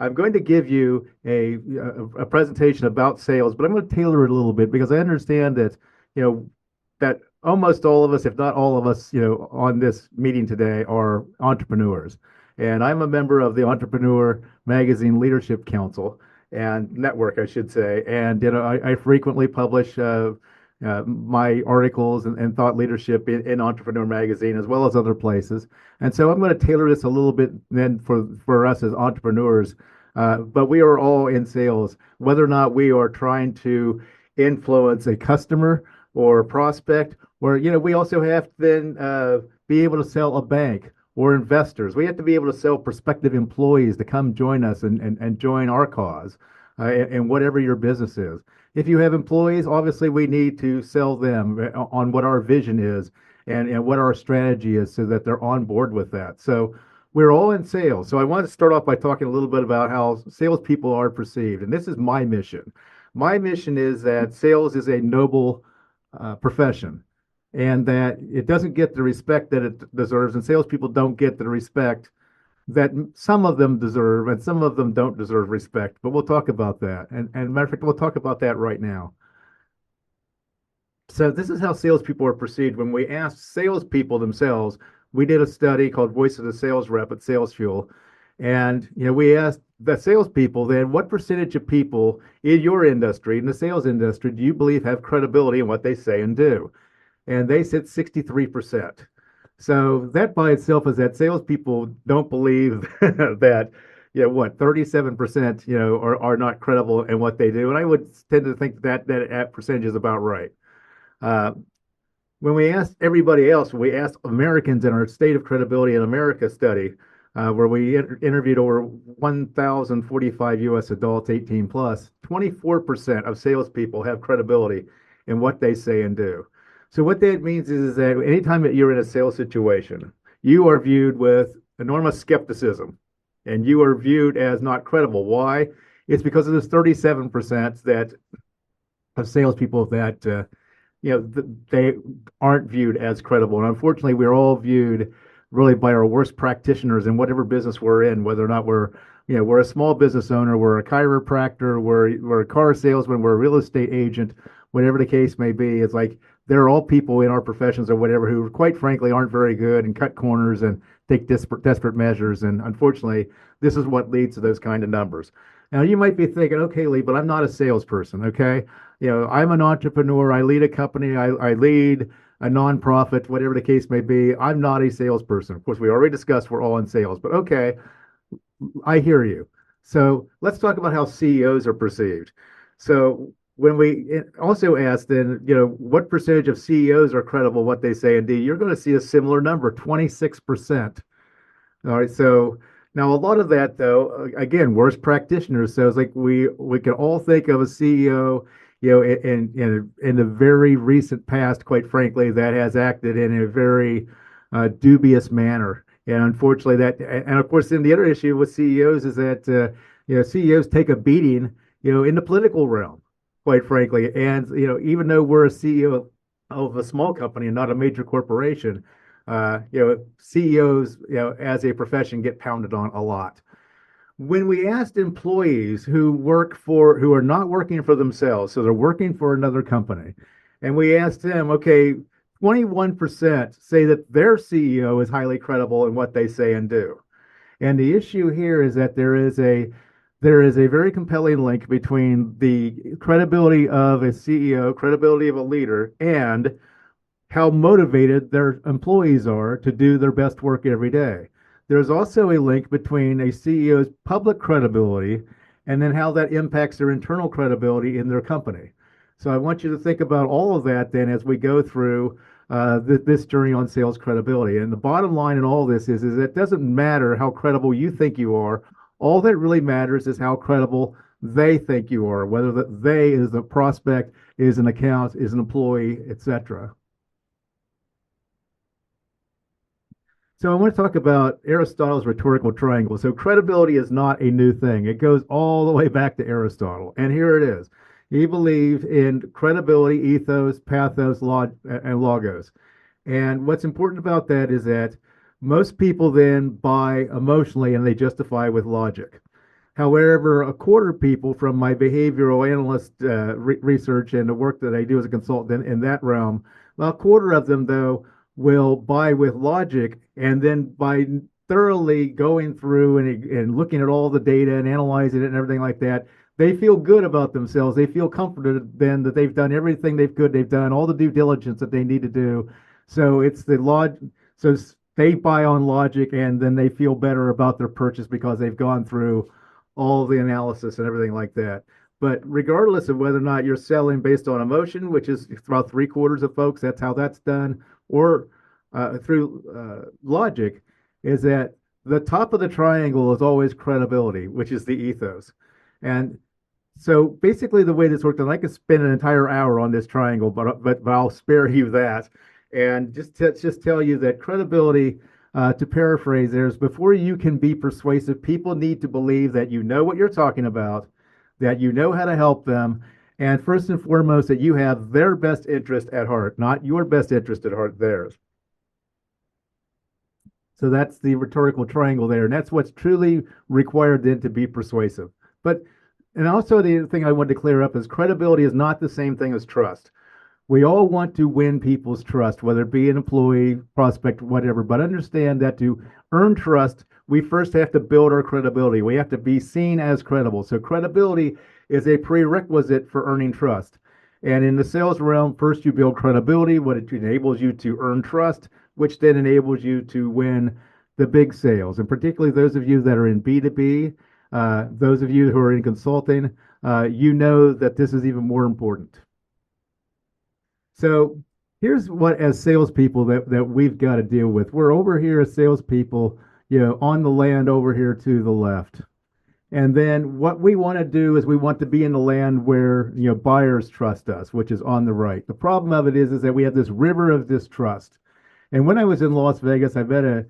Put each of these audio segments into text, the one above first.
I'm going to give you a presentation about sales, but I'm going to tailor it a little bit because I understand that, you know, that almost all of us, if not all of us, on this meeting today are entrepreneurs. And I'm a member of the Entrepreneur Magazine Leadership Council and Network, I should say. And I frequently publish my articles and thought leadership in Entrepreneur Magazine as well as other places. And so I'm going to tailor this a little bit then for us as entrepreneurs. But we are all in sales, whether or not we are trying to influence a customer or a prospect, or we also have to then be able to sell a bank or investors. We have to be able to sell prospective employees to come join us and join our cause in whatever your business is. If you have employees, obviously we need to sell them on what our vision is and what our strategy is so that they're on board with that. So we're all in sales. So I want to start off by talking a little bit about how salespeople are perceived. And this is my mission. My mission is that sales is a noble profession and that it doesn't get the respect that it deserves. And salespeople don't get the respect that some of them deserve and some of them don't deserve respect. But we'll talk about that. And matter of fact, we'll talk about that right now. So this is how salespeople are perceived. When we asked salespeople themselves, we did a study called Voice of the Sales Rep at Sales Fuel. And we asked the salespeople then, what percentage of people in your industry, in the sales industry, do you believe have credibility in what they say and do? And they said 63%. So that by itself is that salespeople don't believe that, 37%, are not credible in what they do. And I would tend to think that percentage is about right. When we asked everybody else, we asked Americans in our State of Credibility in America study, where we interviewed over 1,045 U.S. adults 18 plus, 24% of salespeople have credibility in what they say and do. So what that means is that anytime that you're in a sales situation, you are viewed with enormous skepticism and you are viewed as not credible. Why? It's because of this 37% that of salespeople that they aren't viewed as credible. And unfortunately, we're all viewed really by our worst practitioners in whatever business we're in, whether or not we're a small business owner, we're a chiropractor, we're a car salesman, we're a real estate agent, whatever the case may be. It's like they're all people in our professions or whatever who, quite frankly, aren't very good and cut corners and take desperate measures. And unfortunately, this is what leads to those kind of numbers. Now, you might be thinking, okay, Lee, but I'm not a salesperson, okay? I'm an entrepreneur. I lead a company. I lead a nonprofit, whatever the case may be. I'm not a salesperson. Of course, we already discussed we're all in sales, but okay, I hear you. So let's talk about how CEOs are perceived. So when we also asked then, what percentage of CEOs are credible what they say and do, you're going to see a similar number, 26%. All right, so now a lot of that, though, again, worst practitioners. So it's like we can all think of a CEO, in the very recent past, quite frankly, that has acted in a very dubious manner. And unfortunately, and of course, then the other issue with CEOs is that CEOs take a beating, in the political realm, quite frankly. And even though we're a CEO of a small company and not a major corporation, CEOs, as a profession, get pounded on a lot. When we asked employees who are not working for themselves, so they're working for another company, and we asked them, okay, 21% say that their CEO is highly credible in what they say and do. And the issue here is that there is a very compelling link between the credibility of a CEO, credibility of a leader, and how motivated their employees are to do their best work every day. There's also a link between a CEO's public credibility and then how that impacts their internal credibility in their company. So I want you to think about all of that then as we go through this journey on sales credibility. And the bottom line in all this is it doesn't matter how credible you think you are. All that really matters is how credible they think you are, whether that they is the prospect, is an account, is an employee, etc. So I want to talk about Aristotle's rhetorical triangle. So credibility is not a new thing. It goes all the way back to Aristotle. And here it is. He believed in credibility, ethos, pathos, and logos. And what's important about that is that most people then buy emotionally and they justify with logic. However, a quarter of people from my behavioral analyst research and the work that I do as a consultant in that realm, well, a quarter of them, though, will buy with logic, and then by thoroughly going through and looking at all the data and analyzing it and everything like that, they feel good about themselves. They feel comforted then that they've done everything they've done all the due diligence that they need to do. So it's the log. So they buy on logic, and then they feel better about their purchase because they've gone through all the analysis and everything like that. But regardless of whether or not you're selling based on emotion, which is about three-quarters of folks, that's how that's done, or through logic, is that the top of the triangle is always credibility, which is the ethos. And so basically the way this worked, and I could spend an entire hour on this triangle, but I'll spare you that. And just tell you that credibility, to paraphrase, there's before you can be persuasive, people need to believe that you know what you're talking about, that you know how to help them, and first and foremost, that you have their best interest at heart, not your best interest at heart, theirs. So that's the rhetorical triangle there, and that's what's truly required then to be persuasive. But and also the thing I wanted to clear up is credibility is not the same thing as trust. We all want to win people's trust, whether it be an employee, prospect, whatever, but understand that to earn trust, we first have to build our credibility. We have to be seen as credible. So credibility is a prerequisite for earning trust. And in the sales realm, first you build credibility, what it enables you to earn trust, which then enables you to win the big sales. And particularly those of you that are in B2B, those of you who are in consulting, you know that this is even more important. So here's what, as salespeople, that we've got to deal with. We're over here as salespeople, on the land over here to the left. And then what we want to do is we want to be in the land where, buyers trust us, which is on the right. The problem of it is that we have this river of distrust. And when I was in Las Vegas, I met a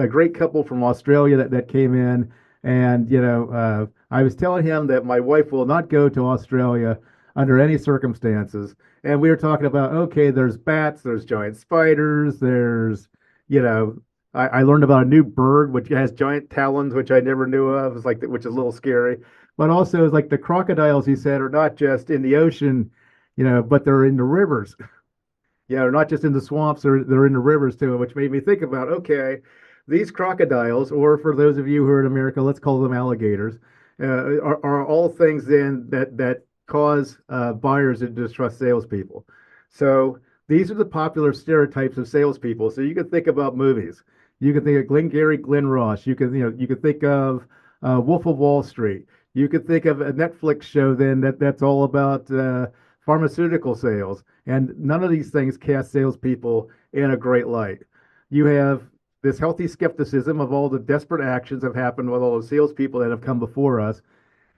great couple from Australia that came in, and I was telling him that my wife will not go to Australia under any circumstances. And we were talking about, okay, there's bats, there's giant spiders, there's, I learned about a new bird which has giant talons, which I never knew of. It's like, which is a little scary. But also, it's like the crocodiles, he said, are not just in the ocean, but they're in the rivers. They're not just in the swamps, they're in the rivers too, which made me think about, okay, these crocodiles, or for those of you who are in America, let's call them alligators, are all things then that cause buyers to distrust salespeople. So these are the popular stereotypes of salespeople. So you can think about movies. You can think of Glengarry Glen Ross. You can think of Wolf of Wall Street. You could think of a Netflix show then that's all about pharmaceutical sales. And none of these things cast salespeople in a great light. You have this healthy skepticism of all the desperate actions that have happened with all the salespeople that have come before us.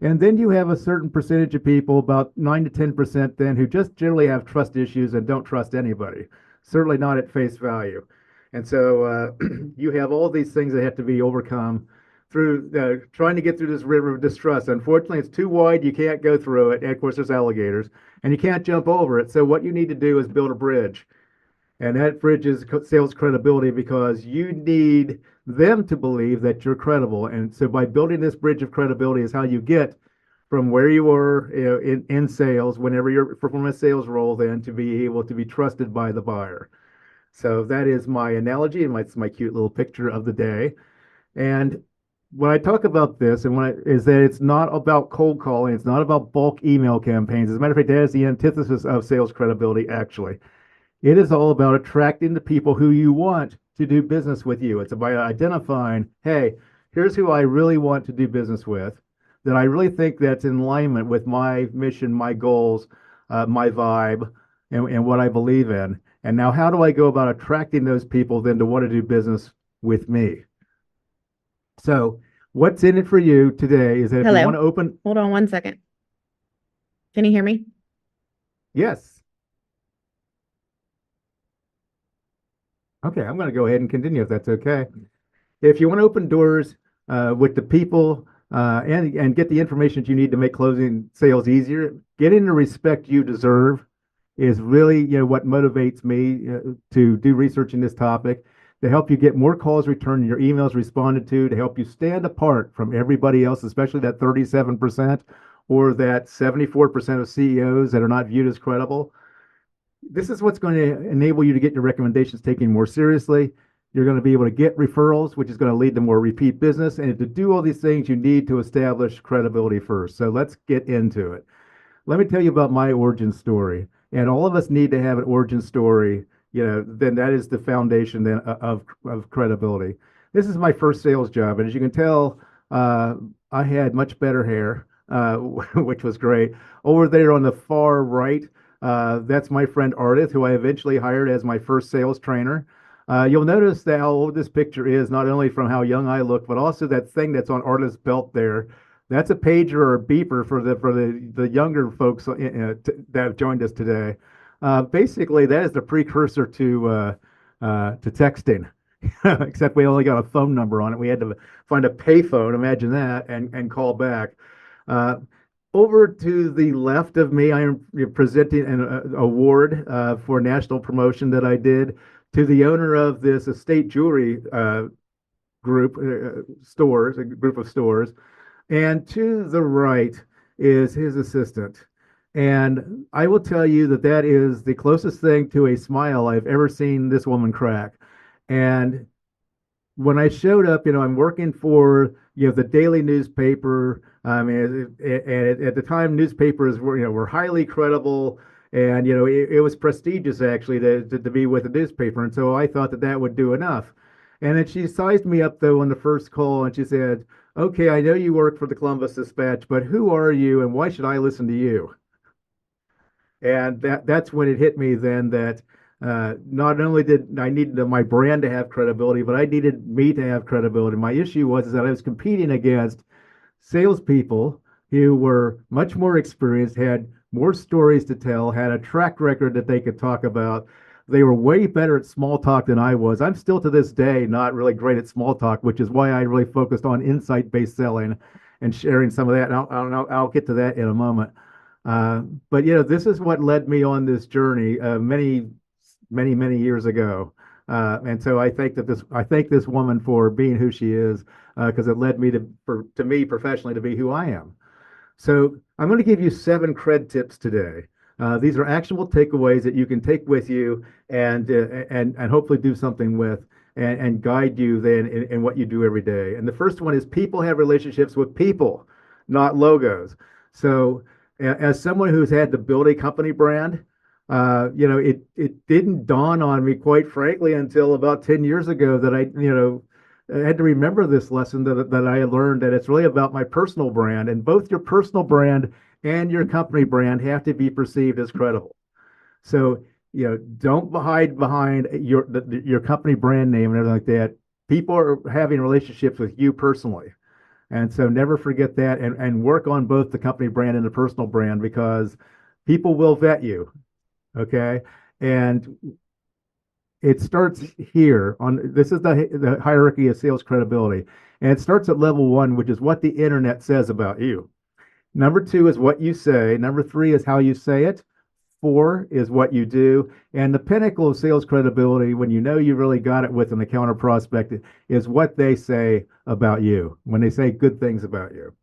And then you have a certain percentage of people, about 9 to 10% then, who just generally have trust issues and don't trust anybody, certainly not at face value. And so you have all these things that have to be overcome through trying to get through this river of distrust. Unfortunately, it's too wide. You can't go through it. And of course, there's alligators, and you can't jump over it. So what you need to do is build a bridge. And that bridge is sales credibility, because you need them to believe that you're credible. And so by building this bridge of credibility is how you get from where you are in sales, whenever you're performing a sales role, then to be able to be trusted by the buyer. So that is my analogy, and it's my cute little picture of the day. And when I talk about this, is that it's not about cold calling, it's not about bulk email campaigns. As a matter of fact, that is the antithesis of sales credibility, actually. It is all about attracting the people who you want to do business with you. It's about identifying, hey, here's who I really want to do business with, that I really think that's in alignment with my mission, my goals, my vibe, and what I believe in. And now how do I go about attracting those people then to want to do business with me? So what's in it for you today is that if you want to open... Hold on one second. Can you hear me? Yes. Okay, I'm going to go ahead and continue if that's okay. If you want to open doors with the people and get the information that you need to make closing sales easier, getting the respect you deserve is really what motivates me to do research in this topic. to help you get more calls returned and your emails responded to help you stand apart from everybody else, especially that 37% or that 74% of CEOs that are not viewed as credible. This is what's going to enable you to get your recommendations taken more seriously. You're going to be able to get referrals, which is going to lead to more repeat business. And to do all these things, you need to establish credibility first. So let's get into it. Let me tell you about my origin story. And all of us need to have an origin story. Then that is the foundation then of credibility. This is my first sales job. And as you can tell, I had much better hair, which was great. Over there on the far right, that's my friend Ardith, who I eventually hired as my first sales trainer. You'll notice that how old this picture is, not only from how young I look, but also that thing that's on Ardith's belt there. That's a pager or a beeper for the younger folks that have joined us today. Basically, that is the precursor to texting, except we only got a phone number on it. We had to find a payphone, imagine that, and call back. Over to the left of me, I am presenting an award for national promotion that I did to the owner of this estate jewelry group stores, a group of stores. And to the right is his assistant. And I will tell you that that is the closest thing to a smile I've ever seen this woman crack. And when I showed up, I'm working for, the daily newspaper. And at the time, newspapers were highly credible, and it was prestigious actually to be with a newspaper. And so I thought that that would do enough. And then she sized me up though on the first call, and she said, "Okay, I know you work for the Columbus Dispatch, but who are you, and why should I listen to you?" And that's when it hit me then that not only did I need my brand to have credibility, but I needed me to have credibility. My issue was that I was competing against salespeople who were much more experienced, had more stories to tell, had a track record that they could talk about. They were way better at small talk than I was. I'm still to this day not really great at small talk, which is why I really focused on insight-based selling and sharing some of that. And I'll get to that in a moment. But this is what led me on this journey many years ago. And so I thank this woman for being who she is, because it led me to me professionally to be who I am. So I'm going to give you 7 cred tips today. These are actionable takeaways that you can take with you and hopefully do something with and guide you then in what you do every day. And the first one is people have relationships with people, not logos. So as someone who's had to build a company brand, it didn't dawn on me, quite frankly, until about 10 years ago that I had to remember this lesson that I learned, that it's really about my personal brand, and both your personal brand and your company brand have to be perceived as credible. So, don't hide behind your company brand name and everything like that. People are having relationships with you personally. And so never forget that, and work on both the company brand and the personal brand, because people will vet you. Okay. And it starts here this is the hierarchy of sales credibility. And it starts at level 1, which is what the internet says about you. Number 2 is what you say. Number 3 is how you say it. 4 is what you do. And the pinnacle of sales credibility, when you really got it with an account or prospect, is what they say about you, when they say good things about you.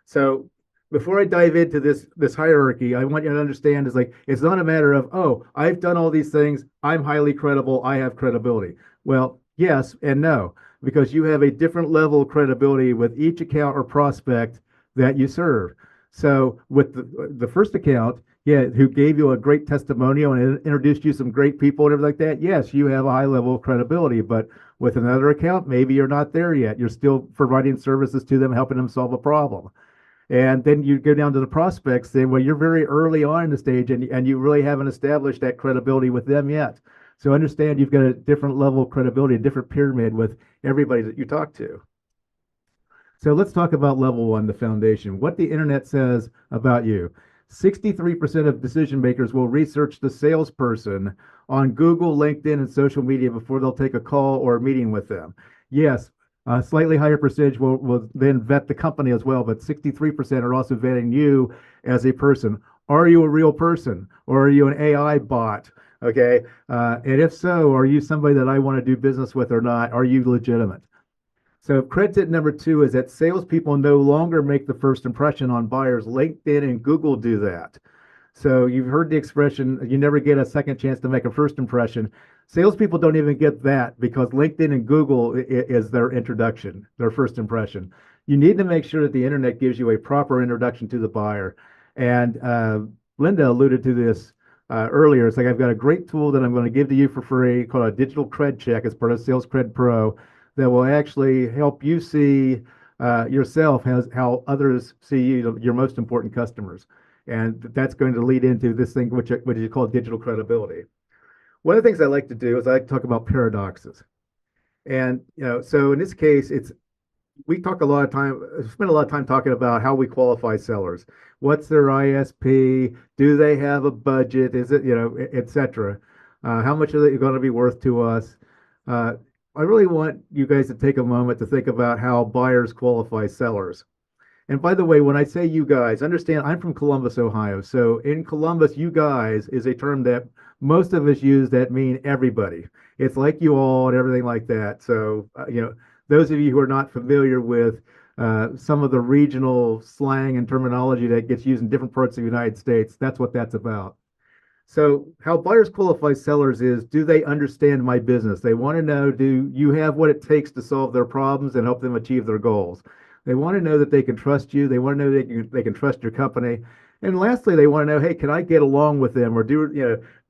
So before I dive into this hierarchy, I want you to understand it's not a matter of, oh, I've done all these things, I'm highly credible, I have credibility. Well, yes and no, because you have a different level of credibility with each account or prospect that you serve. So with the first account, who gave you a great testimonial and introduced you some great people and everything like that, yes, you have a high level of credibility. But with another account, maybe you're not there yet. You're still providing services to them, helping them solve a problem. And then you go down to the prospects, then you're very early on in the stage, and you really haven't established that credibility with them yet. So understand you've got a different level of credibility, a different pyramid with everybody that you talk to. So let's talk about level 1, the foundation, what the internet says about you. 63% of decision makers will research the salesperson on Google, LinkedIn, and social media before they'll take a call or a meeting with them. Yes, a slightly higher percentage will then vet the company as well, but 63% are also vetting you as a person. Are you a real person, or are you an AI bot? Okay. And if so, are you somebody that I want to do business with or not? Are you legitimate? So cred tip number two is that salespeople no longer make the first impression on buyers. LinkedIn and Google do that. So you've heard the expression, you never get a second chance to make a first impression. Salespeople don't even get that because LinkedIn and Google is their introduction, their first impression. You need to make sure that the internet gives you a proper introduction to the buyer. And Linda alluded to this earlier. It's like I've got a great tool that I'm going to give to you for free called a digital cred check as part of Sales Cred Pro that will actually help you see yourself as how others see you, your most important customers. And that's going to lead into this thing, which is called digital credibility. One of the things I like to do is I like to talk about paradoxes. And, so in this case, we talk a lot of time, spend a lot of time talking about how we qualify sellers. What's their ISP? Do they have a budget? Is it, et cetera? How much are they going to be worth to us? I really want you guys to take a moment to think about how buyers qualify sellers. And by the way, when I say you guys, understand I'm from Columbus, Ohio. So in Columbus, you guys is a term that most of us use that mean everybody. It's like you all and everything like that. So, those of you who are not familiar with some of the regional slang and terminology that gets used in different parts of the United States, that's what that's about. So how buyers qualify sellers is, do they understand my business? They want to know, do you have what it takes to solve their problems and help them achieve their goals? They want to know that they can trust you. They want to know they can trust your company. And lastly, they want to know, hey, can I get along with them, or do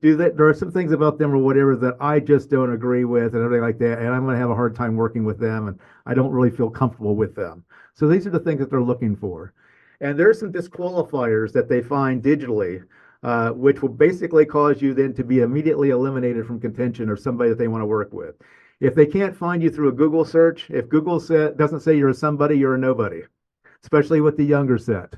that? There are some things about them or whatever that I just don't agree with, and everything like that, and I'm going to have a hard time working with them, and I don't really feel comfortable with them. So these are the things that they're looking for. And there are some disqualifiers that they find digitally, which will basically cause you then to be immediately eliminated from contention or somebody that they want to work with. If they can't find you through a Google search, if Google doesn't say you're a somebody, you're a nobody, especially with the younger set.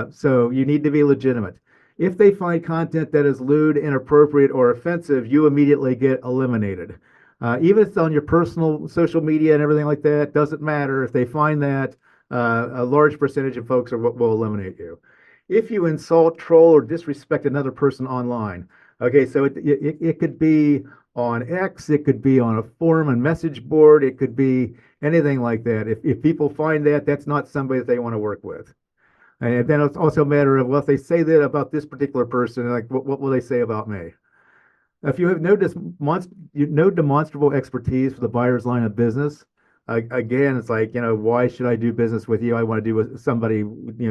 So you need to be legitimate. If they find content that is lewd, inappropriate, or offensive, you immediately get eliminated. Even if it's on your personal social media and everything like that, doesn't matter. If they find that, a large percentage of folks will eliminate you. If you insult, troll, or disrespect another person online, okay, so it could be on X, it could be on a forum and message board, it could be anything like that. If people find that, that's not somebody that they want to work with. And then it's also a matter of, well, if they say that about this particular person, like, what will they say about me? If you have no demonstrable expertise for the buyer's line of business, again, it's like, why should I do business with you? I want to do with somebody,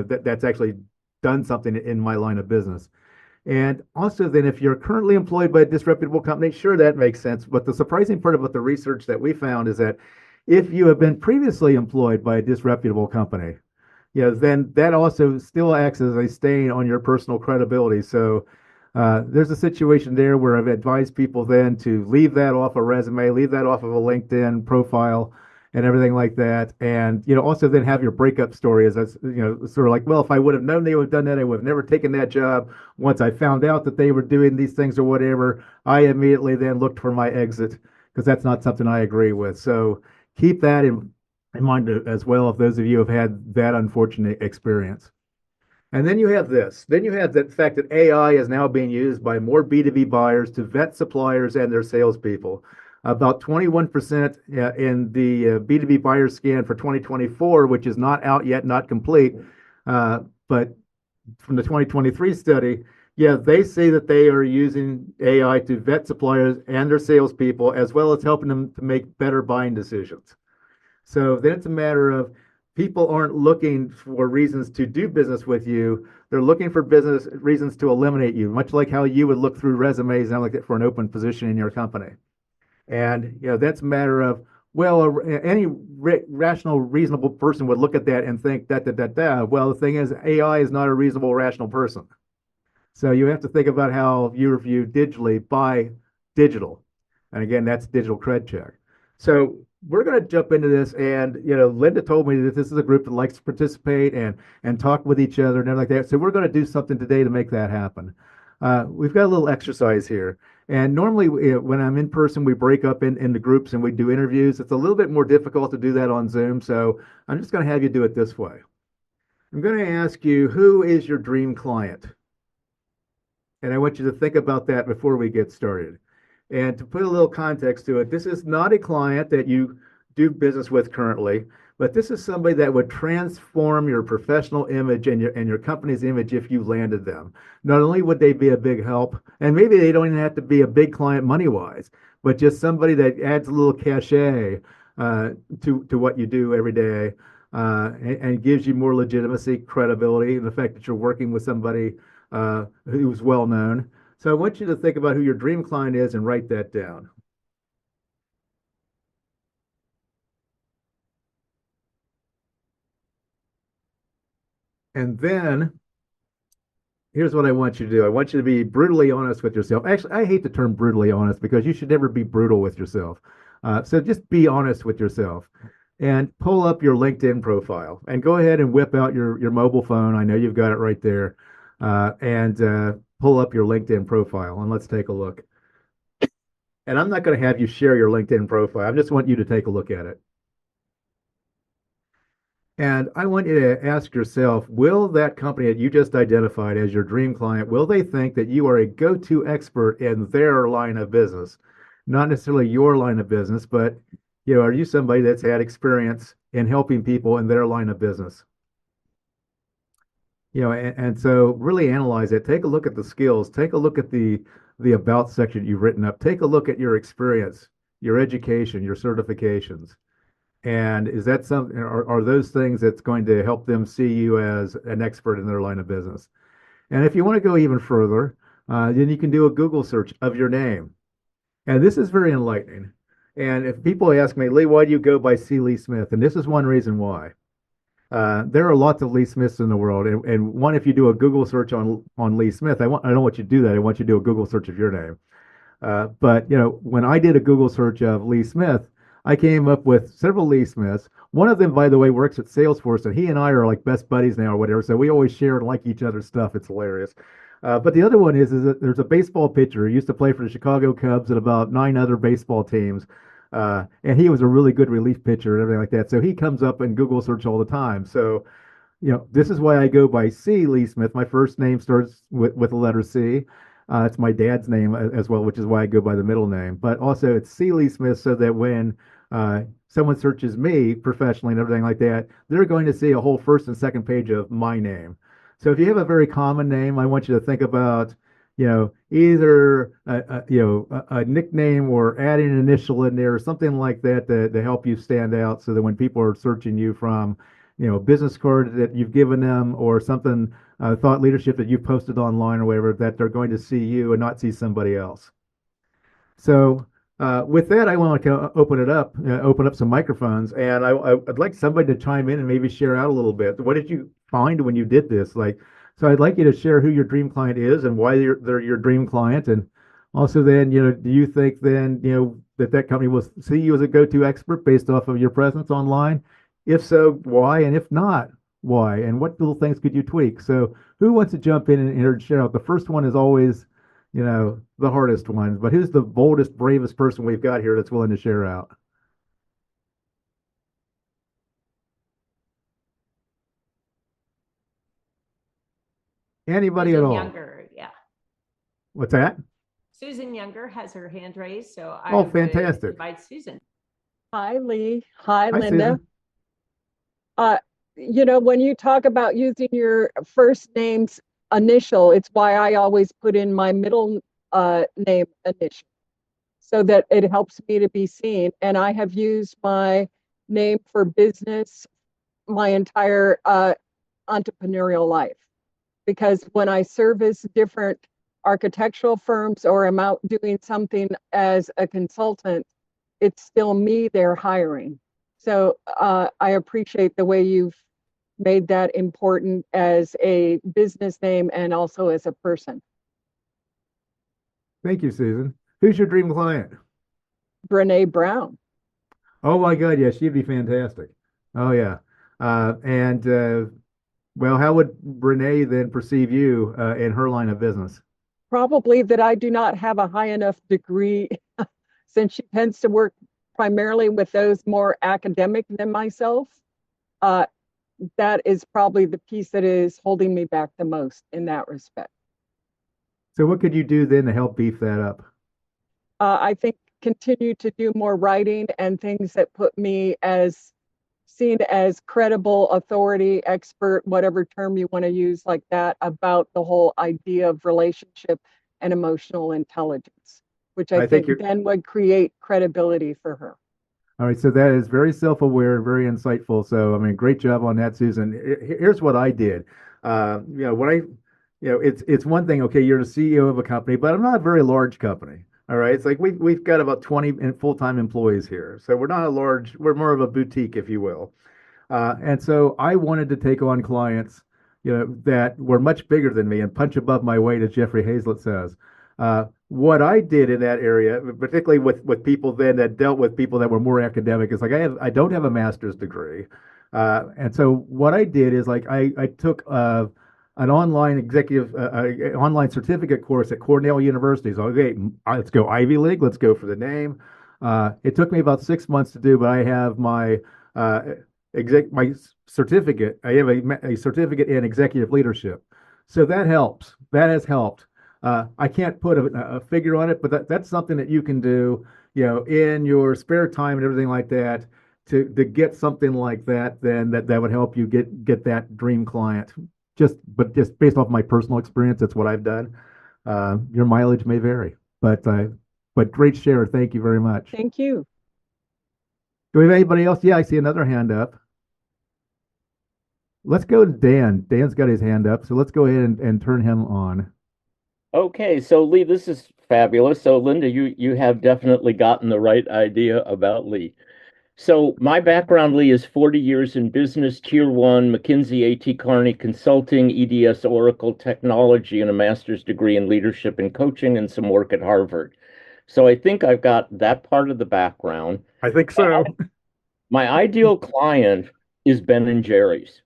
that's actually done something in my line of business. And also then if you're currently employed by a disreputable company, sure, that makes sense. But the surprising part about the research that we found is that if you have been previously employed by a disreputable company, then that also still acts as a stain on your personal credibility. So there's a situation there where I've advised people then to leave that off a resume, leave that off of a LinkedIn profile and everything like that. And, also then have your breakup story as, sort of like, well, if I would have known they would have done that, I would have never taken that job. Once I found out that they were doing these things or whatever, I immediately then looked for my exit because that's not something I agree with. So keep that in mind as well if those of you have had that unfortunate experience. And then you have this. Then you have the fact that AI is now being used by more B2B buyers to vet suppliers and their salespeople. About 21% in the B2B buyer scan for 2024, which is not out yet, not complete, but from the 2023 study, they say that they are using AI to vet suppliers and their salespeople, as well as helping them to make better buying decisions. So then it's a matter of people aren't looking for reasons to do business with you. They're looking for business reasons to eliminate you, much like how you would look through resumes and like that for an open position in your company. And that's a matter of, well, any rational, reasonable person would look at that and think that. Well, the thing is, AI is not a reasonable, rational person. So you have to think about how you're viewed digitally by digital. And again, that's digital cred check. So we're going to jump into this, and Linda told me that this is a group that likes to participate and talk with each other and everything like that. So we're going to do something today to make that happen. We've got a little exercise here, and normally when I'm in person, we break up into groups and we do interviews. It's a little bit more difficult to do that on Zoom, so I'm just going to have you do it this way. I'm going to ask you, who is your dream client? And I want you to think about that before we get started. And to put a little context to it, this is not a client that you do business with currently, but this is somebody that would transform your professional image and your company's image if you landed them. Not only would they be a big help, and maybe they don't even have to be a big client money wise, but just somebody that adds a little cachet to what you do every day, and gives you more legitimacy, credibility, and the fact that you're working with somebody who's well known. So I want you to think about who your dream client is and write that down. And then here's what I want you to do. I want you to be brutally honest with yourself. Actually, I hate the term brutally honest because you should never be brutal with yourself. So just be honest with yourself and pull up your LinkedIn profile and go ahead and whip out your mobile phone. I know you've got it right there. And pull up your LinkedIn profile and let's take a look. And I'm not going to have you share your LinkedIn profile. I just want you to take a look at it. And I want you to ask yourself, will that company that you just identified as your dream client, will they think that you are a go-to expert in their line of business? Not necessarily your line of business, but are you somebody that's had experience in helping people in their line of business? And so really analyze it. Take a look at the skills. Take a look at the about section you've written up. Take a look at your experience, your education, your certifications. And is that something, are those things that's going to help them see you as an expert in their line of business? And if you want to go even further, then you can do a Google search of your name. And this is very enlightening. And if people ask me, Lee, why do you go by C. Lee Smith? And this is one reason why. There are lots of Lee Smiths in the world, and one, if you do a Google search on Lee Smith, I don't want you to do that. I want you to do a Google search of your name. But when I did a Google search of Lee Smith, I came up with several Lee Smiths. One of them, by the way, works at Salesforce, and he and I are like best buddies now or whatever. So we always share and like each other's stuff. It's hilarious. But the other one is that there's a baseball pitcher who used to play for the Chicago Cubs and about 9 other baseball teams. And he was a really good relief pitcher and everything like that. So he comes up in Google search all the time. So this is why I go by C. Lee Smith. My first name starts with the letter C. It's my dad's name as well, which is why I go by the middle name. But also, it's C. Lee Smith, so that when someone searches me professionally and everything like that, they're going to see a whole first and second page of my name. So if you have a very common name, I want you to think about, either a nickname or adding an initial in there or something like that to help you stand out, so that when people are searching you from, a business card that you've given them or something, thought leadership that you've posted online or whatever, that they're going to see you and not see somebody else. So with that, I want to open up some microphones, and I'd like somebody to chime in and maybe share out a little bit. What did you find when you did this? So I'd like you to share who your dream client is and why they're your dream client, and also then, do you think then, that company will see you as a go-to expert based off of your presence online? If so, why? And if not, why? And what little things could you tweak? So who wants to jump in and share out? The first one is always, the hardest one, but who's the boldest, bravest person we've got here that's willing to share out? Anybody at Susan all? Younger, yeah. What's that? Susan Younger has her hand raised, so I Oh, would fantastic. invite Susan. Hi, Lee. Hi, Hi, Linda. Susan. When you talk about using your first name's initial, it's why I always put in my middle name initial, so that it helps me to be seen. And I have used my name for business my entire entrepreneurial life, because when I service different architectural firms or am out doing something as a consultant, it's still me they're hiring. So I appreciate the way you've made that important as a business name and also as a person. Thank you, Susan. Who's your dream client? Brene Brown. Oh my God, yeah, she'd be fantastic. Oh yeah. And well, how would Brene then perceive you in her line of business? Probably that I do not have a high enough degree since she tends to work primarily with those more academic than myself. That is probably the piece that is holding me back the most in that respect. So what could you do then to help beef that up? I think continue to do more writing and things that put me as seen as credible, authority, expert, whatever term you want to use like that, about the whole idea of relationship and emotional intelligence, which I I think think you're then would create credibility for her. all right. So that is very self-aware, very insightful. So, I mean, great job on that, Susan. Here's what I did. When it's one thing. Okay, you're the CEO of a company, but I'm not a very large company. All right, it's like we've got about 20 full-time employees here, so we're not a large. We're more of a boutique, if you will. And so I wanted to take on clients, that were much bigger than me and punch above my weight, as Jeffrey Hazlett says. What I did in that area, particularly with people then that dealt with people that were more academic, is like I don't have a master's degree, and so what I did is like I took an online certificate course at Cornell University. So okay, let's go Ivy League. Let's go for the name. It took me about 6 months to do, but I have uh, my certificate. I have a certificate in executive leadership, so that helps. That has helped. I can't put a figure on it, but that's something that you can do, in your spare time and everything like that, to get something like that. Then that would help you get that dream client. Just based off my personal experience, that's what I've done. Your mileage may vary, but great share. Thank you very much. Thank you. Do we have anybody else? Yeah, I see another hand up. Let's go to Dan. Dan's got his hand up, so let's go ahead and turn him on. Okay, so Lee, this is fabulous. So Linda, you have definitely gotten the right idea about Lee. So my background, Lee, is 40 years in business, Tier 1, McKinsey, A.T. Kearney Consulting, EDS, Oracle Technology, and a master's degree in leadership and coaching and some work at Harvard. So I think I've got that part of the background. I think so. My ideal client is Ben and Jerry's.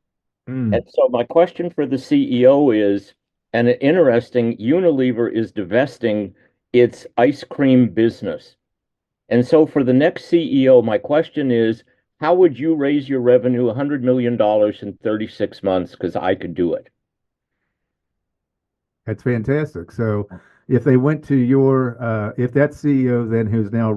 And so my question for the CEO is, and interesting, Unilever is divesting its ice cream business. And so for the next CEO, my question is, how would you raise your revenue $100 million in 36 months? Because I could do it. That's fantastic. So if they went to if that CEO then who's now uh,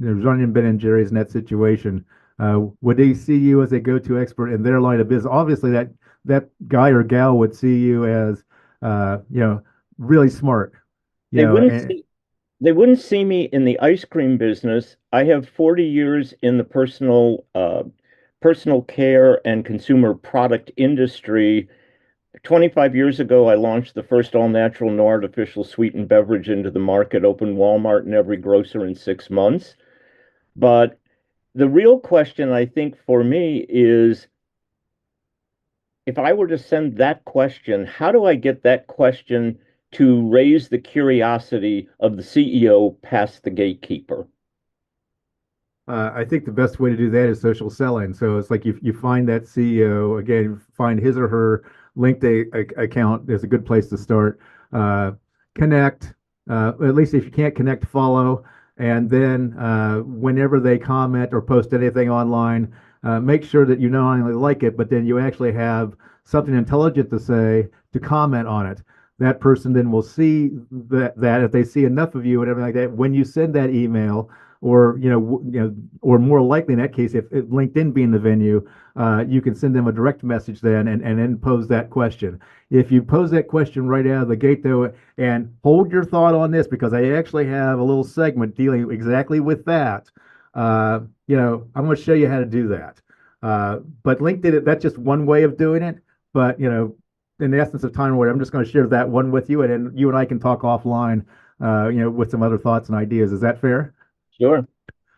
running Ben and Jerry's in that situation, would they see you as a go-to expert in their line of business? Obviously, that guy or gal would see you as, really smart. They wouldn't see me in the ice cream business. I have 40 years in the personal care and consumer product industry. 25 years ago, I launched the first all-natural, no artificial sweetened beverage into the market, opened Walmart and every grocer in 6 months. But the real question, I think, for me is, if I were to send that question, how do I get that question to raise the curiosity of the CEO past the gatekeeper? I think the best way to do that is social selling. So it's like you find that CEO, again, find his or her LinkedIn account is a good place to start. Connect, at least if you can't connect, follow. And then whenever they comment or post anything online, make sure that you not only like it, but then you actually have something intelligent to say to comment on it. That person then will see that if they see enough of you and everything like that, when you send that email, or or more likely in that case, if LinkedIn being the venue, you can send them a direct message then and then pose that question. If you pose that question right out of the gate though, and hold your thought on this, because I actually have a little segment dealing exactly with that. I'm going to show you how to do that. But LinkedIn, that's just one way of doing it. But in the essence of time or whatever, I'm just going to share that one with you, and then you and I can talk offline, with some other thoughts and ideas. Is that fair? Sure.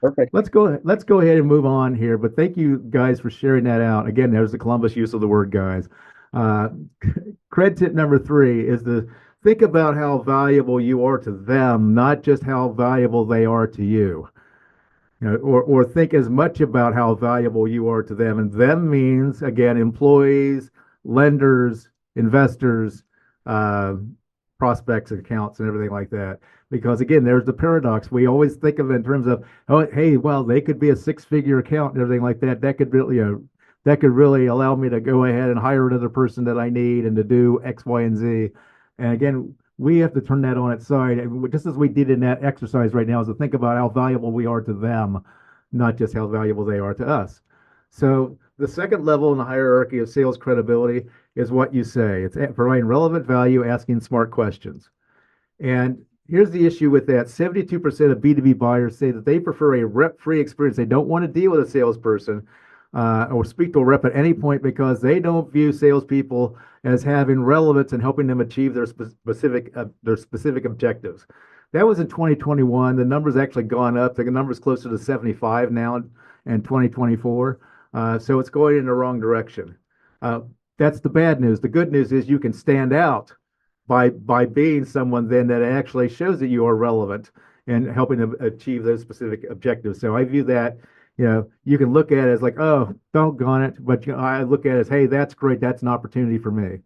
Perfect. Let's go ahead and move on here. But thank you guys for sharing that out. Again, there's the Columbus use of the word, guys. Cred tip number 3 is to think about how valuable you are to them, not just how valuable they are to you. Or think as much about how valuable you are to them. And them means, again, employees, lenders, investors, prospects, accounts, and everything like that. Because again, there's the paradox. We always think of it in terms of, oh, hey, well, they could be a 6-figure account and everything like that. That could really allow me to go ahead and hire another person that I need and to do X, Y, and Z. And again, we have to turn that on its side. And just as we did in that exercise right now, is to think about how valuable we are to them, not just how valuable they are to us. So the second level in the hierarchy of sales credibility is what you say. It's providing relevant value, asking smart questions. And here's the issue with that. 72% of B2B buyers say that they prefer a rep-free experience. They don't want to deal with a salesperson or speak to a rep at any point because they don't view salespeople as having relevance and helping them achieve their specific objectives. That was in 2021. The number's actually gone up. The number's closer to 75 now in 2024. So it's going in the wrong direction. That's the bad news. The good news is you can stand out by being someone then that actually shows that you are relevant and helping them achieve those specific objectives. So I view that, you can look at it as like, oh, doggone it. But I look at it as, hey, that's great. That's an opportunity for me.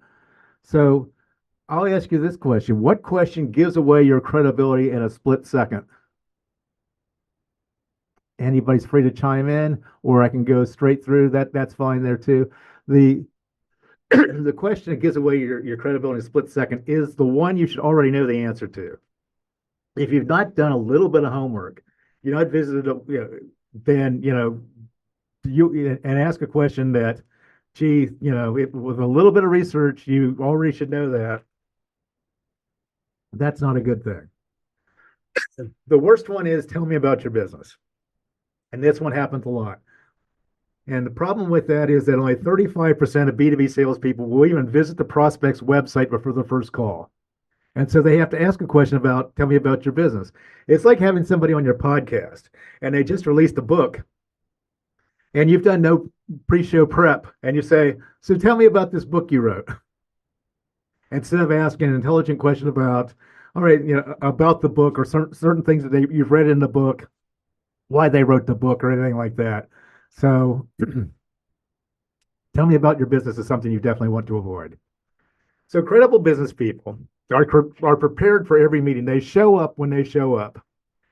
So I'll ask you this question. What question gives away your credibility in a split second? Anybody's free to chime in, or I can go straight through that. That's fine there too. The the question that gives away your credibility in a split second is the one you should already know the answer to. If you've not done a little bit of homework, you're not visited, then you and ask a question that, gee, with a little bit of research, you already should know that. That's not a good thing. The worst one is tell me about your business. And this one happens a lot. And the problem with that is that only 35% of B2B salespeople will even visit the prospect's website before the first call. And so they have to ask a question about, tell me about your business. It's like having somebody on your podcast and they just released a book and you've done no pre-show prep and you say, so tell me about this book you wrote. Instead of asking an intelligent question about, all right, about the book or certain things that you've read in the book, why they wrote the book or anything like that. So tell me about your business is something you definitely want to avoid. So credible business people are prepared for every meeting. They show up when they show up.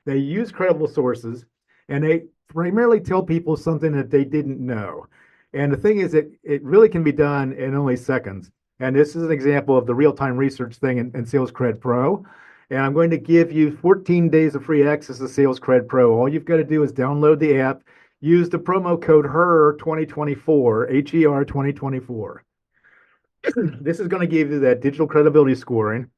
They use credible sources and they primarily tell people something that they didn't know. And the thing is that it really can be done in only seconds. And this is an example of the real-time research thing in Sales Cred Pro. And I'm going to give you 14 days of free access to Sales Cred Pro. All you've got to do is download the app, use the promo code HER2024, HER 2024. This is going to give you that digital credibility scoring,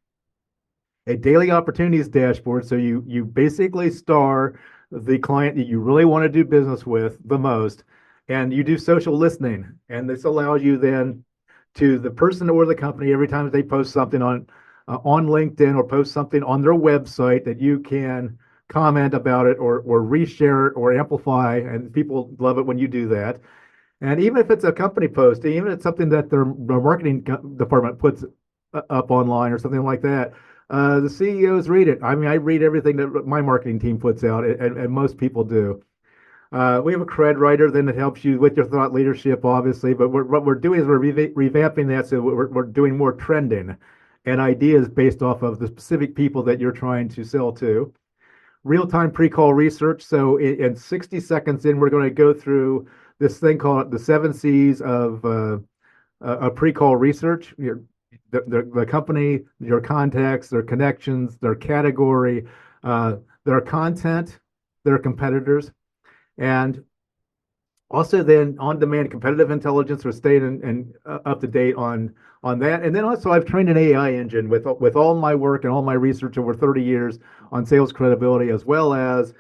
a daily opportunities dashboard. So you basically star the client that you really want to do business with the most, and you do social listening. And this allows you then to the person or the company every time they post something on LinkedIn or post something on their website that you can comment about it or reshare it or amplify, and people love it when you do that. And even if it's a company post, even if it's something that their marketing department puts up online or something like that, the CEOs read it. I mean, I read everything that my marketing team puts out, and most people do. We have a cred writer then that helps you with your thought leadership, obviously, but what we're doing is we're revamping that, so we're doing more trending and ideas based off of the specific people that you're trying to sell to. Real-time pre-call research. So in 60 seconds in, we're going to go through this thing called the 7 C's of a pre-call research. The company, your contacts, their connections, their category, their content, their competitors, and also then on-demand competitive intelligence or staying and up to date on that. And then also I've trained an AI engine with all my work and all my research over 30 years on sales credibility, as well as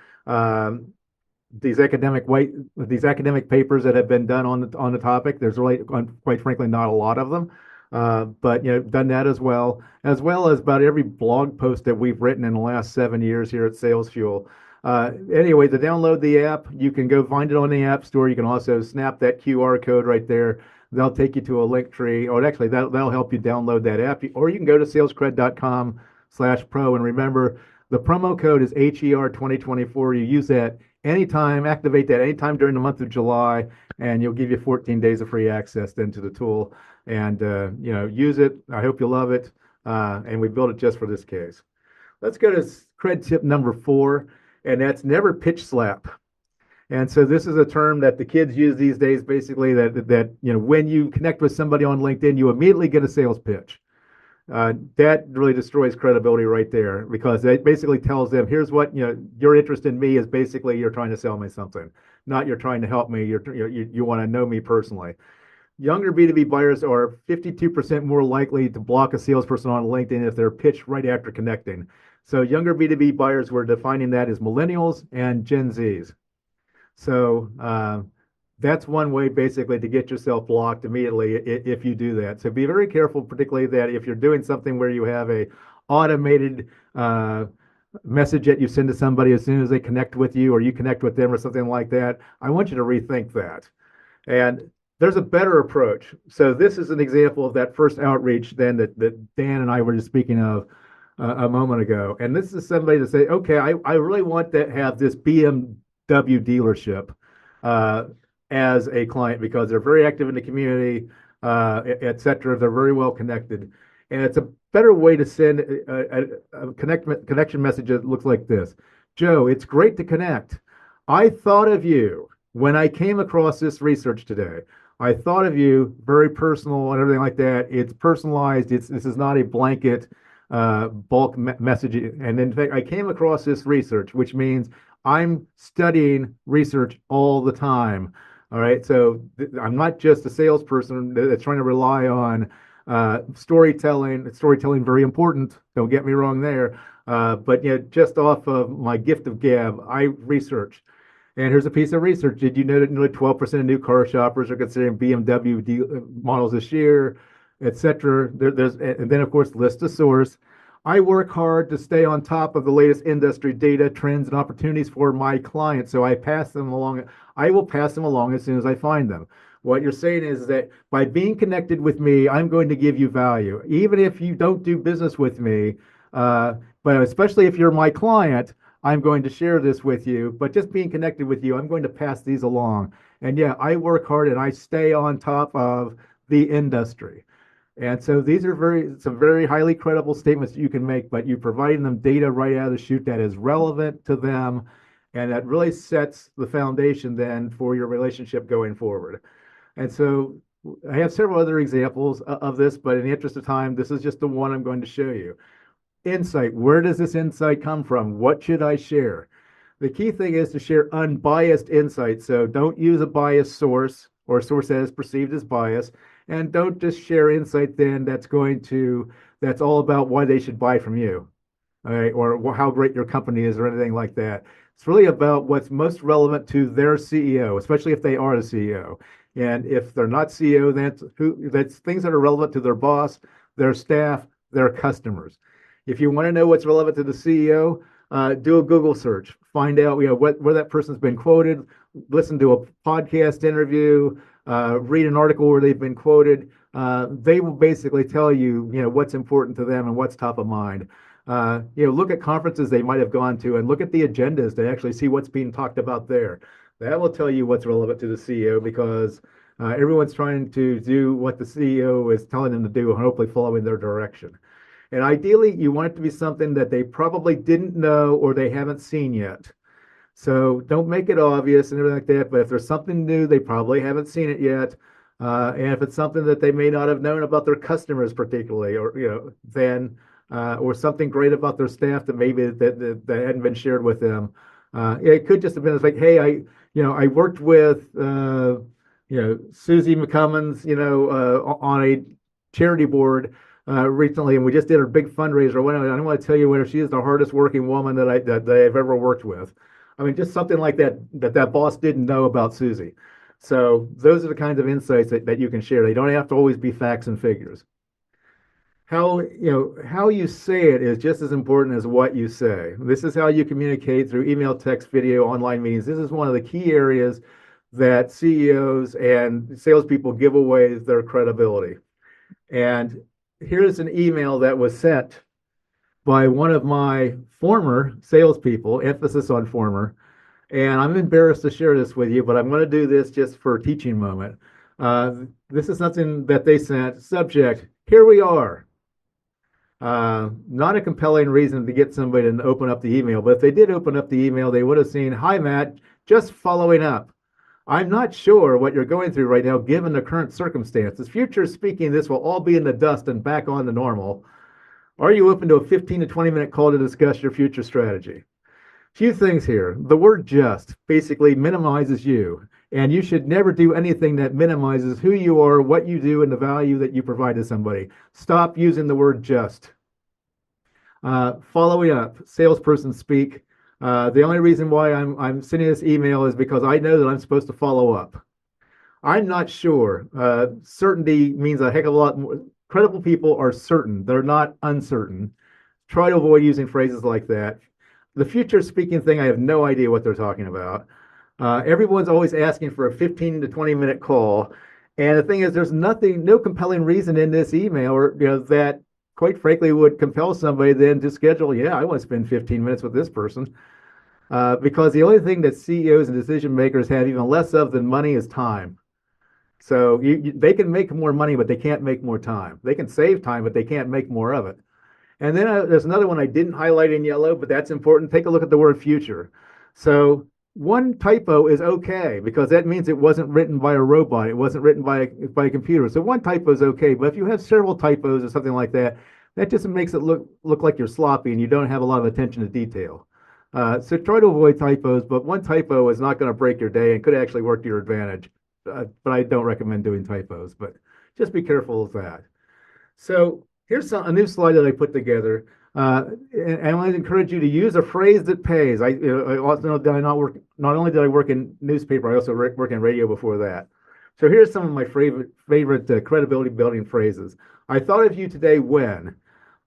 these academic papers that have been done on the topic. There's really, quite frankly, not a lot of them. But done that as well as about every blog post that we've written in the last 7 years here at Sales Fuel. Anyway, to download the app, you can go find it on the App Store. You can also snap that QR code right there. They'll take you to a link tree, or actually that'll help you download that app. Or you can go to salescred.com/pro, and remember the promo code is HER 2024. You use that anytime, activate that anytime during the month of July, and you'll give you 14 days of free access then to the tool. And use it. I hope you love it. And we built it just for this case. Let's go to cred tip number 4, and that's never pitch slap. And so this is a term that the kids use these days, basically that when you connect with somebody on LinkedIn, you immediately get a sales pitch. that really destroys credibility right there, because it basically tells them, here's what, your interest in me is basically you're trying to sell me something, not you're trying to help me. You want to know me personally. Younger B2B buyers are 52% more likely to block a salesperson on LinkedIn if they're pitched right after connecting. So younger B2B buyers, we're defining that as millennials and Gen Zs. So that's one way basically to get yourself blocked immediately if you do that. So be very careful, particularly that if you're doing something where you have a automated message that you send to somebody as soon as they connect with you or you connect with them or something like that. I want you to rethink that. And there's a better approach. So this is an example of that first outreach then that Dan and I were just speaking of a moment ago. And this is somebody to say, okay, I really want to have this BMW dealership as a client because they're very active in the community, et cetera. They're very well connected. And it's a better way to send a connection message that looks like this. Joe, it's great to connect. I thought of you when I came across this research today. I thought of you, very personal and everything like that. It's personalized. This is not a blanket bulk message. And in fact, I came across this research, which means I'm studying research all the time. All right. So I'm not just a salesperson that's trying to rely on storytelling. Storytelling, very important. Don't get me wrong there. But just off of my gift of gab, I research. And here's a piece of research. Did you know that nearly 12% of new car shoppers are considering BMW models this year, et cetera? And then, of course, list a source. I work hard to stay on top of the latest industry data, trends, and opportunities for my clients. So I pass them along. I will pass them along as soon as I find them. What you're saying is that by being connected with me, I'm going to give you value, even if you don't do business with me. But especially if you're my client, I'm going to share this with you, but just being connected with you, I'm going to pass these along. And yeah, I work hard and I stay on top of the industry. And so these are some very highly credible statements that you can make, but you're providing them data right out of the chute that is relevant to them. And that really sets the foundation then for your relationship going forward. And so I have several other examples of this, but in the interest of time, this is just the one I'm going to show you. Insight. Where does this insight come from? What should I share? The key thing is to share unbiased insight. So don't use a biased source or a source that is perceived as biased. And don't just share insight then that's all about why they should buy from you, all right, or how great your company is or anything like that. It's really about what's most relevant to their CEO, especially if they are the CEO. And if they're not CEO, that's things that are relevant to their boss, their staff, their customers. If you want to know what's relevant to the CEO, do a Google search. Find out where that person's been quoted. Listen to a podcast interview. Read an article where they've been quoted. They will basically tell you, what's important to them and what's top of mind. Look at conferences they might have gone to and look at the agendas to actually see what's being talked about there. That will tell you what's relevant to the CEO because everyone's trying to do what the CEO is telling them to do and hopefully following their direction. And ideally, you want it to be something that they probably didn't know or they haven't seen yet. So don't make it obvious and everything like that. But if there's something new, they probably haven't seen it yet. And if it's something that they may not have known about their customers particularly, or or something great about their staff that maybe that hadn't been shared with them. It could just have been like, hey, I worked with Susie McCummins, on a charity board recently, and we just did a big fundraiser. I don't want to tell you whether she is the hardest working woman that I've ever worked with. I mean, just something like that boss didn't know about Susie. So those are the kinds of insights that you can share. They don't have to always be facts and figures. How you say it is just as important as what you say. This is how you communicate through email, text, video, online meetings. This is one of the key areas that CEOs and salespeople give away their credibility. And here's an email that was sent by one of my former salespeople, emphasis on former. And I'm embarrassed to share this with you, but I'm going to do this just for a teaching moment. This is something that they sent. Subject, here we are. Not a compelling reason to get somebody to open up the email, but if they did open up the email, they would have seen, hi, Matt, just following up. I'm not sure what you're going through right now, given the current circumstances. Future speaking, this will all be in the dust and back on the normal. Are you open to a 15 to 20-minute call to discuss your future strategy? Few things here. The word just basically minimizes you, and you should never do anything that minimizes who you are, what you do, and the value that you provide to somebody. Stop using the word just. Following up, salesperson speak. The only reason why I'm sending this email is because I know that I'm supposed to follow up. I'm not sure. Certainty means a heck of a lot more. Credible people are certain. They're not uncertain. Try to avoid using phrases like that. The future speaking thing, I have no idea what they're talking about. Everyone's always asking for a 15 to 20-minute call. And the thing is, there's no compelling reason in this email or that, quite frankly, would compel somebody then to schedule, yeah, I want to spend 15 minutes with this person. Because the only thing that CEOs and decision makers have even less of than money is time. So they can make more money, but they can't make more time. They can save time, but they can't make more of it. And then there's another one I didn't highlight in yellow, but that's important. Take a look at the word future. So one typo is okay because that means it wasn't written by a robot. It wasn't written by a computer. So one typo is okay. But if you have several typos or something like that, that just makes it look like you're sloppy and you don't have a lot of attention to detail. So try to avoid typos, but one typo is not going to break your day and could actually work to your advantage. But I don't recommend doing typos, but just be careful of that. So here's a new slide that I put together. And I want to encourage you to use a phrase that pays. I also know that not only did I work in newspaper, I also worked in radio before that. So here's some of my favorite credibility building phrases. I thought of you today when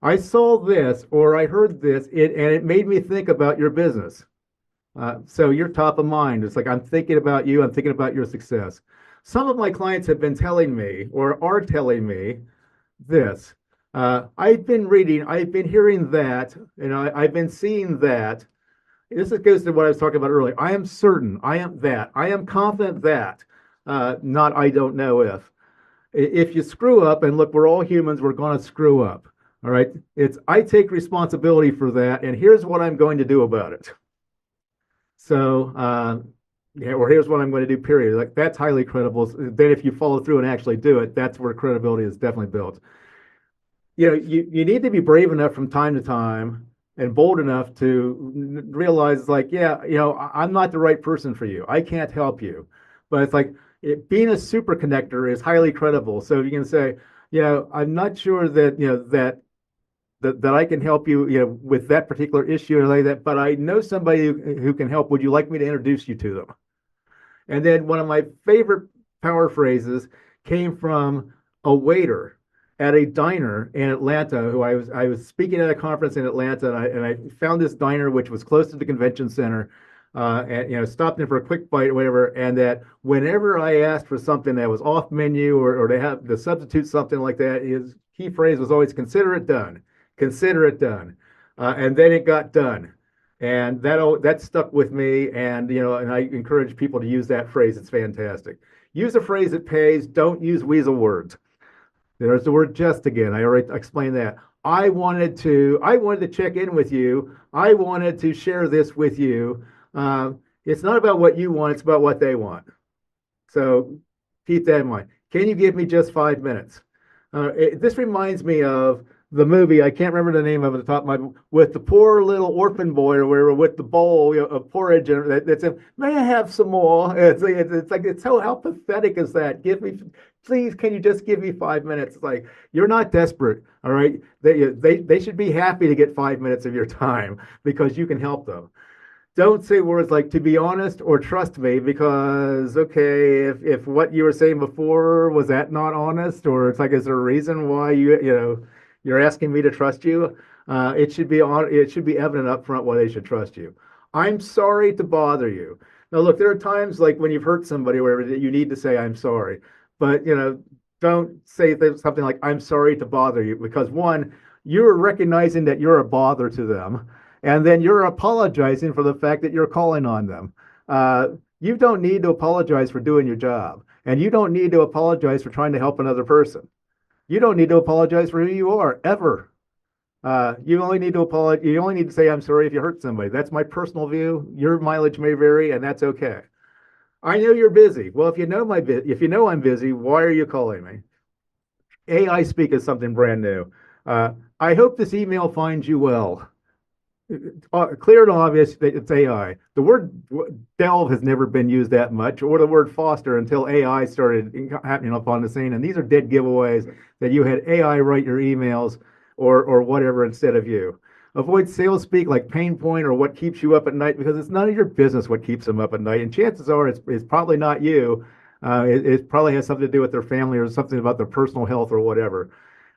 I saw this or I heard this, and it made me think about your business. So you're top of mind. It's like, I'm thinking about you. I'm thinking about your success. Some of my clients have been telling me or are telling me this. I've been reading, I've been hearing that, I've been seeing that. This goes to what I was talking about earlier. I am certain, I am that, I am confident that, not I don't know if. If you screw up, and look, we're all humans, we're going to screw up. All right. It's I take responsibility for that, and here's what I'm going to do about it. So, or here's what I'm going to do, period. Like that's highly credible. Then if you follow through and actually do it, that's where credibility is definitely built. You need to be brave enough from time to time and bold enough to realize like, yeah, I'm not the right person for you. I can't help you. But it's like being a super connector is highly credible. So you can say, I'm not sure that, that I can help you, with that particular issue or like that, but I know somebody who can help. Would you like me to introduce you to them? And then one of my favorite power phrases came from a waiter at a diner in Atlanta who I was speaking at a conference in Atlanta, and I found this diner which was close to the convention center, and stopped in for a quick bite or whatever, and that whenever I asked for something that was off menu or to have to substitute something like that, his key phrase was always consider it done. Consider it done. And then it got done. And that stuck with me. And, and I encourage people to use that phrase. It's fantastic. Use a phrase that pays. Don't use weasel words. There's the word just again. I already explained that. I wanted to check in with you. I wanted to share this with you. It's not about what you want. It's about what they want. So keep that in mind. Can you give me just 5 minutes? This reminds me of the movie, I can't remember the name of it at the top of my, with the poor little orphan boy or whatever, with the bowl of porridge, and that's a, may I have some more? It's so, how pathetic is that? Please, can you just give me 5 minutes? It's like, you're not desperate, all right? They should be happy to get 5 minutes of your time because you can help them. Don't say words like to be honest or trust me, because okay, if what you were saying before, was that not honest? Or it's like, is there a reason why you're asking me to trust you? It should be evident up front why they should trust you. I'm sorry to bother you. Now look, there are times like when you've hurt somebody or whatever that you need to say I'm sorry. But don't say something like I'm sorry to bother you, because one, you're recognizing that you're a bother to them. And then you're apologizing for the fact that you're calling on them. You don't need to apologize for doing your job. And you don't need to apologize for trying to help another person. You don't need to apologize for who you are, ever. You only need to apologize. You only need to say, I'm sorry if you hurt somebody. That's my personal view. Your mileage may vary, and that's okay. I know you're busy. Well, if you know I'm busy, why are you calling me? AI speak is something brand new. I hope this email finds you well. Clear and obvious that it's AI. The word delve has never been used that much, or the word foster until AI started happening up on the scene. And these are dead giveaways that you had AI write your emails or whatever instead of you. Avoid sales speak like pain point or what keeps you up at night because it's none of your business what keeps them up at night. And chances are it's probably not you. It probably has something to do with their family or something about their personal health or whatever.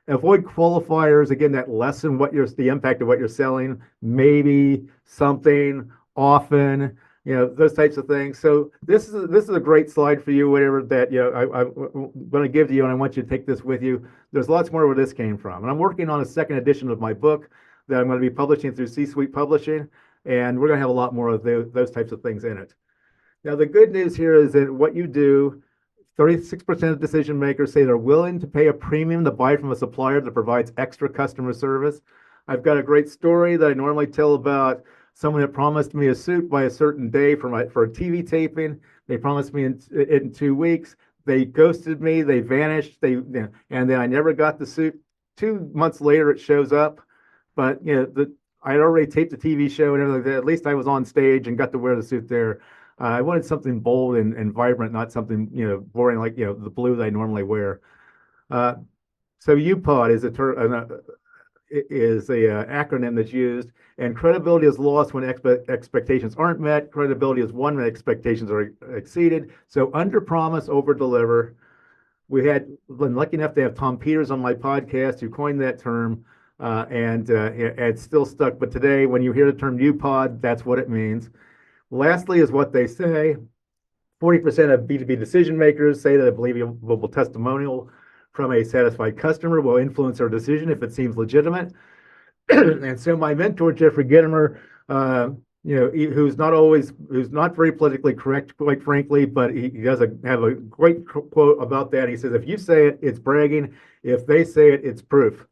Avoid qualifiers. Again, that lessen the impact of what you're selling, maybe, something, often, those types of things. So this is a great slide for you, whatever that I'm going to give to you, and I want you to take this with you. There's lots more where this came from. And I'm working on a second edition of my book that I'm going to be publishing through C-Suite Publishing, and we're going to have a lot more of those types of things in it. Now, the good news here is that what you do, 36% of decision makers say they're willing to pay a premium to buy from a supplier that provides extra customer service. I've got a great story that I normally tell about someone that promised me a suit by a certain day for a TV taping. They promised me in 2 weeks. They ghosted me. They vanished. And then I never got the suit. 2 months later, it shows up. But I had already taped the TV show and everything like that. At least I was on stage and got to wear the suit there. I wanted something bold and vibrant, not something boring like the blue that I normally wear. So UPOD is a acronym that's used, and credibility is lost when expectations aren't met. Credibility is won when expectations are exceeded. So under promise, over deliver. We had been lucky enough to have Tom Peters on my podcast who coined that term, and it's still stuck. But today, when you hear the term UPOD, that's what it means. Lastly is what they say. 40% of B2B decision makers say that a believable testimonial from a satisfied customer will influence their decision if it seems legitimate. And so my mentor, Jeffrey Gitomer, who's not very politically correct, quite frankly, but he does have a great quote about that. He says, if you say it, it's bragging. If they say it, it's proof.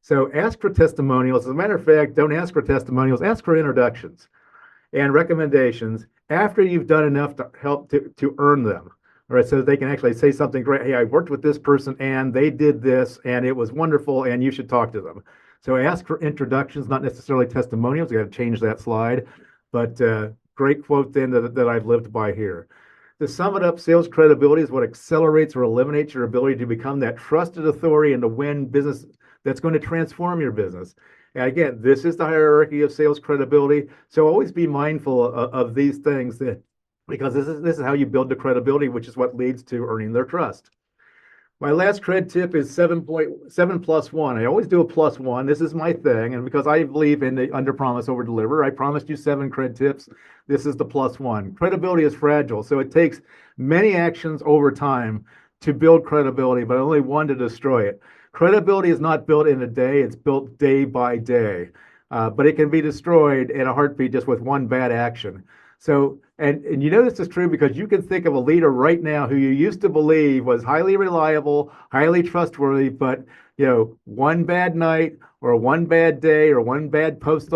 So ask for testimonials. As a matter of fact, don't ask for testimonials, ask for introductions and recommendations after you've done enough to help to earn them. All right, so they can actually say something great. Hey, I worked with this person and they did this and it was wonderful and you should talk to them. So ask for introductions, not necessarily testimonials. You got to change that slide, but great quote then that I've lived by here. To sum it up, sales credibility is what accelerates or eliminates your ability to become that trusted authority and to win business that's going to transform your business. And again, this is the hierarchy of sales credibility. So always be mindful of these things because this is how you build the credibility, which is what leads to earning their trust. My last cred tip is 7 plus 1. I always do a plus 1. This is my thing. And because I believe in the under promise, over deliver, I promised you 7 cred tips. This is the plus 1. Credibility is fragile. So it takes many actions over time to build credibility, but only one to destroy it. Credibility is not built in a day, it's built day by day. But it can be destroyed in a heartbeat just with one bad action. So, and this is true because you can think of a leader right now who you used to believe was highly reliable, highly trustworthy, but one bad night or one bad day or one bad post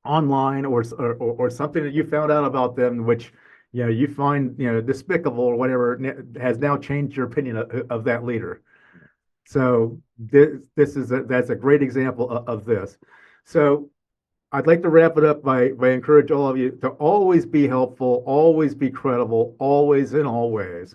online or something that you found out about them, which you find despicable or whatever, has now changed your opinion of that leader. So that's a great example of this. So I'd like to wrap it up by encourage all of you to always be helpful, always be credible, always in all ways.